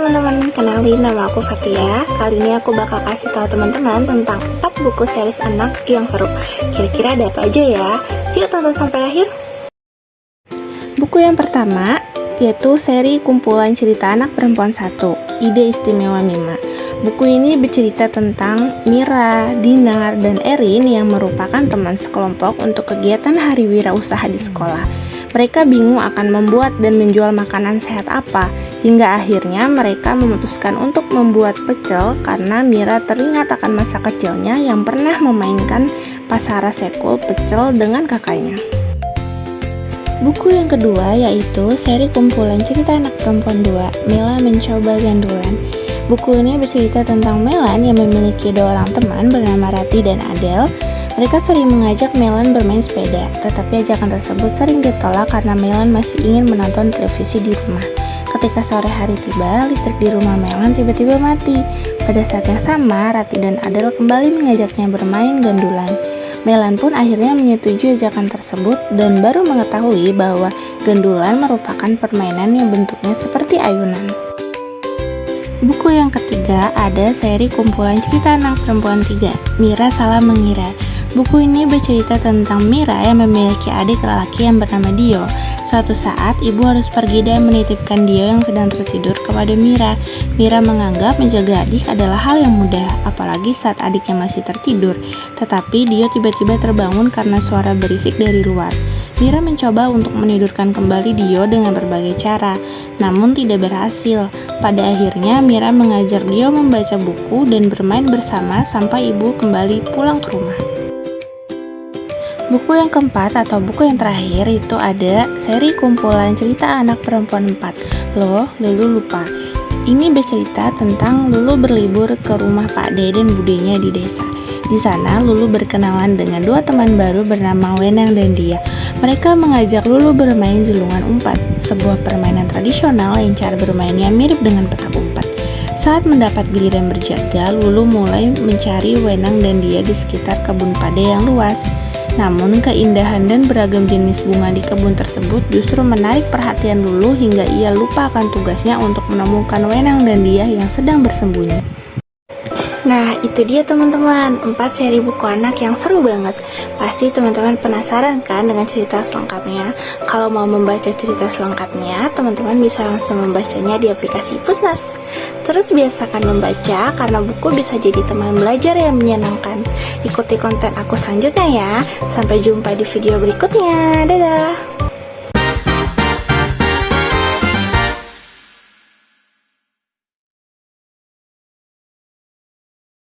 teman-teman, kenalin nama aku Fatia. Kali ini aku bakal kasih tahu teman-teman tentang 4 buku series anak yang seru. Kira-kira ada apa aja ya? Yuk tonton sampai akhir. Buku yang pertama yaitu seri kumpulan cerita anak perempuan 1, Ide Istimewa Mima. Buku ini bercerita tentang Mira, Dinar, dan Erin yang merupakan teman sekelompok untuk kegiatan hari wirausaha di sekolah. Mereka bingung akan membuat dan menjual makanan sehat apa, hingga akhirnya mereka memutuskan untuk membuat pecel karena Mira teringat akan masa kecilnya yang pernah memainkan pasara sekul pecel dengan kakaknya. Buku yang kedua yaitu seri kumpulan cerita anak perempuan 2, Mela Mencoba Gandulan. Buku ini bercerita tentang Melan yang memiliki 2 orang teman bernama Rati dan Adel. Mereka sering mengajak Melan bermain sepeda, tetapi ajakan tersebut sering ditolak karena Melan masih ingin menonton televisi di rumah. Ketika sore hari tiba, listrik di rumah Melan tiba-tiba mati. Pada saat yang sama, Rati dan Adel kembali mengajaknya bermain gandulan. Melan pun akhirnya menyetujui ajakan tersebut dan baru mengetahui bahwa gandulan merupakan permainan yang bentuknya seperti ayunan. Buku yang ketiga ada seri kumpulan cerita anak perempuan 3, Mira Salah Mengira. Buku ini bercerita tentang Mira yang memiliki adik lelaki yang bernama Dio. Suatu saat, ibu harus pergi dan menitipkan Dio yang sedang tertidur kepada Mira. Mira menganggap menjaga adik adalah hal yang mudah, apalagi saat adiknya masih tertidur. Tetapi Dio tiba-tiba terbangun karena suara berisik dari luar. Mira mencoba untuk menidurkan kembali Dio dengan berbagai cara, namun tidak berhasil. Pada akhirnya, Mira mengajar Dio membaca buku dan bermain bersama sampai ibu kembali pulang ke rumah. Buku yang keempat atau buku yang terakhir itu ada seri kumpulan cerita anak perempuan 4, Loh, Lulu Lupa. Ini bercerita tentang Lulu berlibur ke rumah Pak De dan budenya di desa. Di sana, Lulu berkenalan dengan 2 teman baru bernama Wenang dan Dia. Mereka mengajak Lulu bermain jelungan umpat, sebuah permainan tradisional yang cara bermainnya mirip dengan petak umpat. Saat mendapat giliran berjaga, Lulu mulai mencari Wenang dan Dia di sekitar kebun pade yang luas. Namun, keindahan dan beragam jenis bunga di kebun tersebut justru menarik perhatian Lulu hingga ia lupa akan tugasnya untuk menemukan Wenang dan Dia yang sedang bersembunyi. Nah, itu dia teman-teman, 4 seri buku anak yang seru banget. Pasti teman-teman penasaran kan dengan cerita selengkapnya? Kalau mau membaca cerita selengkapnya, teman-teman bisa langsung membacanya di aplikasi Pusnas. Terus biasakan membaca karena buku bisa jadi teman belajar yang menyenangkan. Ikuti konten aku selanjutnya ya. Sampai jumpa di video berikutnya. Dadah!